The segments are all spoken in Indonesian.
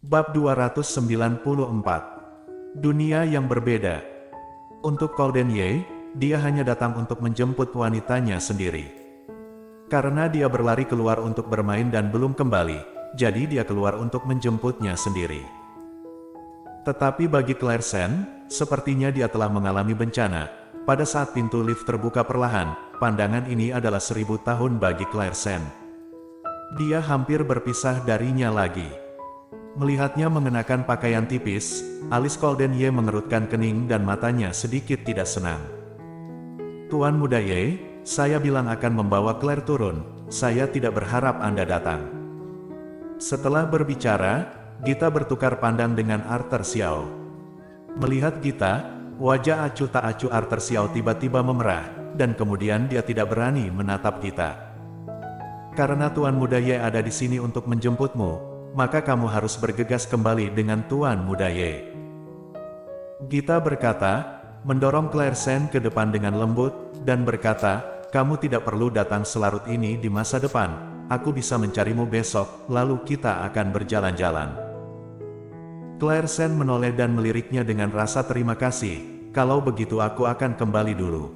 Bab 294. Dunia yang berbeda. Untuk Colden Ye, dia hanya datang untuk menjemput wanitanya sendiri. Karena dia berlari keluar untuk bermain dan belum kembali, jadi dia keluar untuk menjemputnya sendiri. Tetapi bagi Claire Sen, sepertinya dia telah mengalami bencana. Pada saat pintu lift terbuka perlahan, pandangan ini adalah 1000 tahun bagi Claire Sen. Dia hampir berpisah darinya lagi. Melihatnya mengenakan pakaian tipis, alis Colden Ye mengerutkan kening dan matanya sedikit tidak senang. Tuan Muda Ye, saya bilang akan membawa Claire turun, saya tidak berharap Anda datang. Setelah berbicara, Gita bertukar pandang dengan Arthur Xiao. Melihat Gita, wajah acuh tak acuh Arthur Xiao tiba-tiba memerah, dan kemudian dia tidak berani menatap Gita. Karena Tuan Muda Ye ada di sini untuk menjemputmu, maka kamu harus bergegas kembali dengan Tuan Muda Ye. Gita berkata, mendorong Claire Sen ke depan dengan lembut, dan berkata, kamu tidak perlu datang selarut ini di masa depan, aku bisa mencarimu besok, lalu kita akan berjalan-jalan. Claire Sen menoleh dan meliriknya dengan rasa terima kasih, kalau begitu aku akan kembali dulu.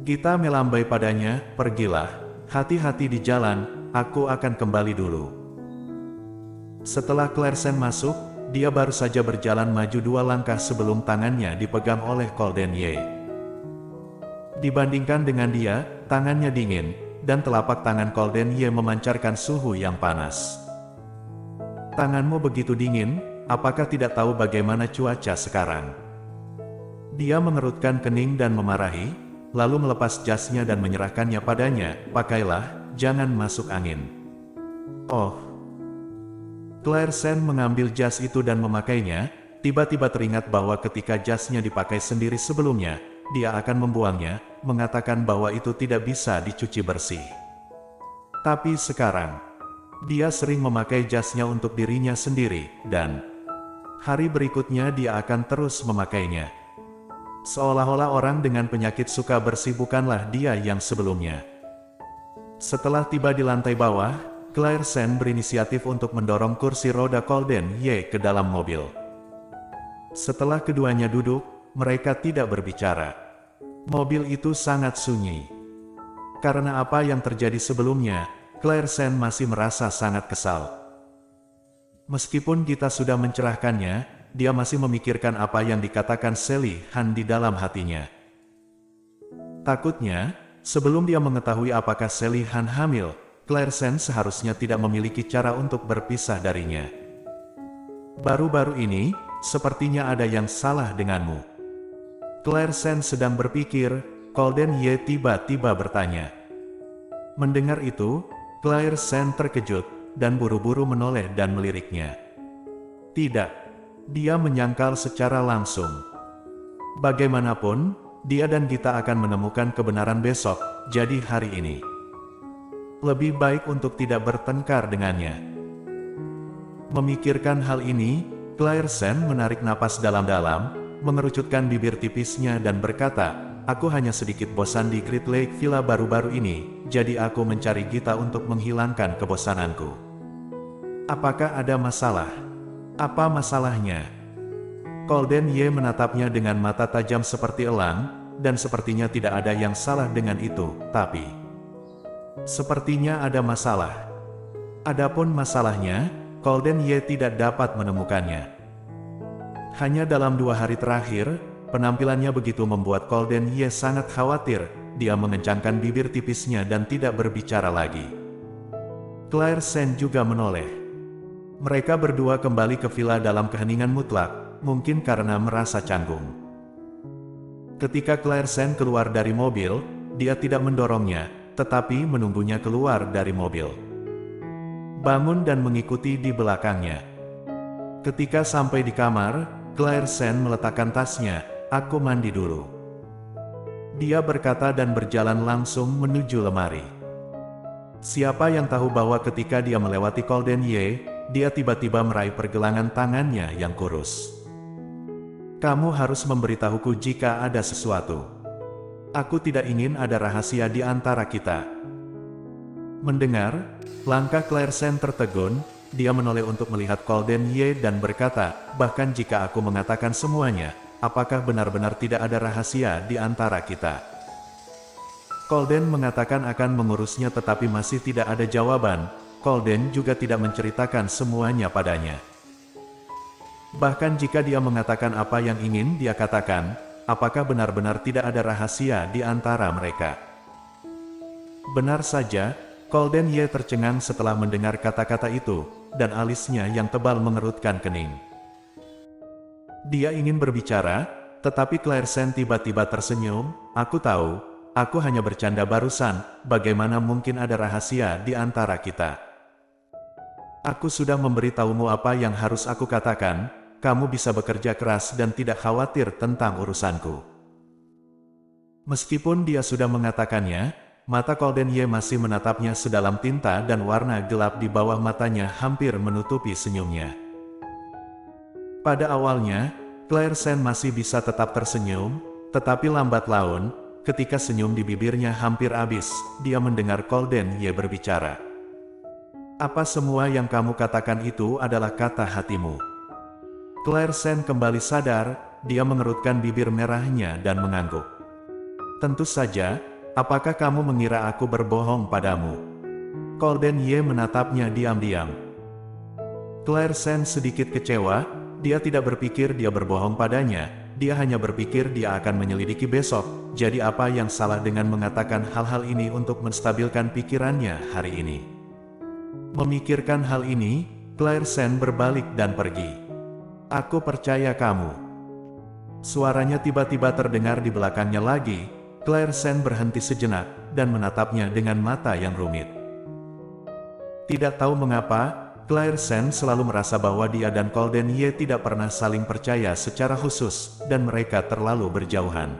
Gita melambai padanya, pergilah, hati-hati di jalan, aku akan kembali dulu. Setelah Claire Sen masuk, dia baru saja berjalan maju 2 langkah sebelum tangannya dipegang oleh Colden Ye. Dibandingkan dengan dia, tangannya dingin, dan telapak tangan Colden Ye memancarkan suhu yang panas. Tanganmu begitu dingin, apakah tidak tahu bagaimana cuaca sekarang? Dia mengerutkan kening dan memarahi, lalu melepas jasnya dan menyerahkannya padanya, pakailah, jangan masuk angin. Oh. Claire Sen mengambil jas itu dan memakainya, tiba-tiba teringat bahwa ketika jasnya dipakai sendiri sebelumnya, dia akan membuangnya, mengatakan bahwa itu tidak bisa dicuci bersih. Tapi sekarang, dia sering memakai jasnya untuk dirinya sendiri, dan hari berikutnya dia akan terus memakainya. Seolah-olah orang dengan penyakit suka bersih bukanlah dia yang sebelumnya. Setelah tiba di lantai bawah, Claire Sen berinisiatif untuk mendorong kursi roda Colden Ye ke dalam mobil. Setelah keduanya duduk, mereka tidak berbicara. Mobil itu sangat sunyi. Karena apa yang terjadi sebelumnya, Claire Sen masih merasa sangat kesal. Meskipun Gita sudah mencerahkannya, dia masih memikirkan apa yang dikatakan Sally Han di dalam hatinya. Takutnya, sebelum dia mengetahui apakah Sally Han hamil, Claire Sen seharusnya tidak memiliki cara untuk berpisah darinya. Baru-baru ini, sepertinya ada yang salah denganmu. Claire Sen sedang berpikir, Colden Ye tiba-tiba bertanya. Mendengar itu, Claire Sen terkejut, dan buru-buru menoleh dan meliriknya. Tidak, dia menyangkal secara langsung. Bagaimanapun, dia dan Gita akan menemukan kebenaran besok, jadi hari ini. Lebih baik untuk tidak bertengkar dengannya. Memikirkan hal ini, Claire Sen menarik napas dalam-dalam, mengerucutkan bibir tipisnya dan berkata, aku hanya sedikit bosan di Great Lake Villa baru-baru ini, jadi aku mencari Gita untuk menghilangkan kebosananku. Apakah ada masalah? Apa masalahnya? Colden Ye menatapnya dengan mata tajam seperti elang, dan sepertinya tidak ada yang salah dengan itu, tapi sepertinya ada masalah. Adapun masalahnya, Colden Ye tidak dapat menemukannya. Hanya dalam 2 hari terakhir, penampilannya begitu membuat Colden Ye sangat khawatir, dia mengencangkan bibir tipisnya dan tidak berbicara lagi. Claire Sen juga menoleh. Mereka berdua kembali ke villa dalam keheningan mutlak, mungkin karena merasa canggung. Ketika Claire Sen keluar dari mobil, dia tidak mendorongnya, tetapi menunggunya keluar dari mobil. Bangun dan mengikuti di belakangnya. Ketika sampai di kamar, Claire Sen meletakkan tasnya, aku mandi dulu. Dia berkata dan berjalan langsung menuju lemari. Siapa yang tahu bahwa ketika dia melewati Colden Ye, dia tiba-tiba meraih pergelangan tangannya yang kurus. Kamu harus memberitahuku jika ada sesuatu. Aku tidak ingin ada rahasia di antara kita. Mendengar, langkah Claire Sen tertegun, dia menoleh untuk melihat Golden Ye dan berkata, bahkan jika aku mengatakan semuanya, apakah benar-benar tidak ada rahasia di antara kita? Golden mengatakan akan mengurusnya tetapi masih tidak ada jawaban. Golden juga tidak menceritakan semuanya padanya. Bahkan jika dia mengatakan apa yang ingin dia katakan, apakah benar-benar tidak ada rahasia di antara mereka? Benar saja, Golden Ye tercengang setelah mendengar kata-kata itu, dan alisnya yang tebal mengerutkan kening. Dia ingin berbicara, tetapi Clairsen tiba-tiba tersenyum, aku tahu, aku hanya bercanda barusan, bagaimana mungkin ada rahasia di antara kita? Aku sudah memberitahumu apa yang harus aku katakan, kamu bisa bekerja keras dan tidak khawatir tentang urusanku. Meskipun dia sudah mengatakannya, mata Golden Ye masih menatapnya sedalam tinta dan warna gelap di bawah matanya hampir menutupi senyumnya. Pada awalnya, Clairsen masih bisa tetap tersenyum, tetapi lambat laun, ketika senyum di bibirnya hampir habis, dia mendengar Golden Ye berbicara. Apa semua yang kamu katakan itu adalah kata hatimu? Clairsen kembali sadar, dia mengerutkan bibir merahnya dan mengangguk. Tentu saja, apakah kamu mengira aku berbohong padamu? Golden Ye menatapnya diam-diam. Clairsen sedikit kecewa, dia tidak berpikir dia berbohong padanya, dia hanya berpikir dia akan menyelidiki besok, jadi apa yang salah dengan mengatakan hal-hal ini untuk menstabilkan pikirannya hari ini? Memikirkan hal ini, Clairsen berbalik dan pergi. Aku percaya kamu. Suaranya tiba-tiba terdengar di belakangnya lagi. Clairsen berhenti sejenak, dan menatapnya dengan mata yang rumit. Tidak tahu mengapa, Clairsen selalu merasa bahwa dia dan Golden Ye tidak pernah saling percaya secara khusus, dan mereka terlalu berjauhan.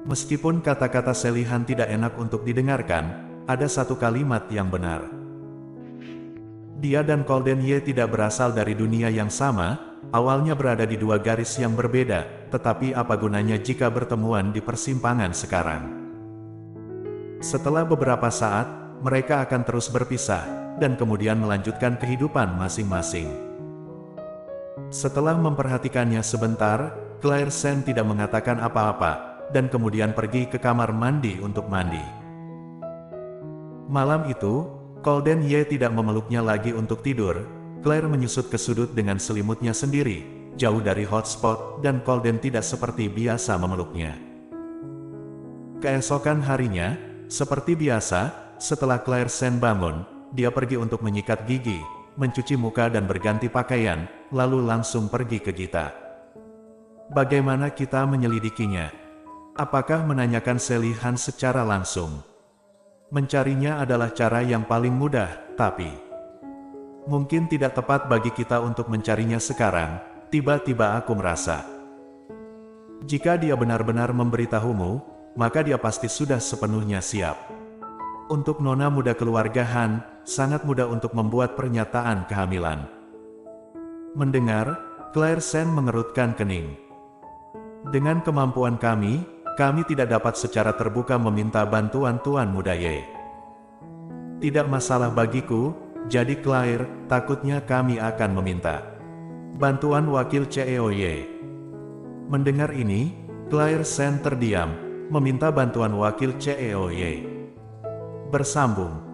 Meskipun kata-kata Selihan tidak enak untuk didengarkan, ada satu kalimat yang benar. Dia dan Golden Ye tidak berasal dari dunia yang sama, awalnya berada di dua garis yang berbeda, tetapi apa gunanya jika bertemuan di persimpangan sekarang? Setelah beberapa saat, mereka akan terus berpisah, dan kemudian melanjutkan kehidupan masing-masing. Setelah memperhatikannya sebentar, Clairsen tidak mengatakan apa-apa, dan kemudian pergi ke kamar mandi untuk mandi. Malam itu, Golden Ye tidak memeluknya lagi untuk tidur. Claire menyusut ke sudut dengan selimutnya sendiri, jauh dari hotspot, dan Golden tidak seperti biasa memeluknya. Keesokan harinya, seperti biasa, setelah Clairsen bangun, dia pergi untuk menyikat gigi, mencuci muka dan berganti pakaian, lalu langsung pergi ke Gita. Bagaimana kita menyelidikinya? Apakah menanyakan Selihan secara langsung? Mencarinya adalah cara yang paling mudah, tapi mungkin tidak tepat bagi kita untuk mencarinya sekarang. Tiba-tiba aku merasa, jika dia benar-benar memberitahumu, maka dia pasti sudah sepenuhnya siap. Untuk nona muda keluarga Han, sangat mudah untuk membuat pernyataan kehamilan. Mendengar, Clairsen mengerutkan kening. Dengan kemampuan kami tidak dapat secara terbuka meminta bantuan Tuan Muda Ye. Tidak masalah bagiku, jadi Claire, takutnya kami akan meminta bantuan wakil CEO Ye. Mendengar ini, Clairsen terdiam, meminta bantuan wakil CEO Ye. Bersambung.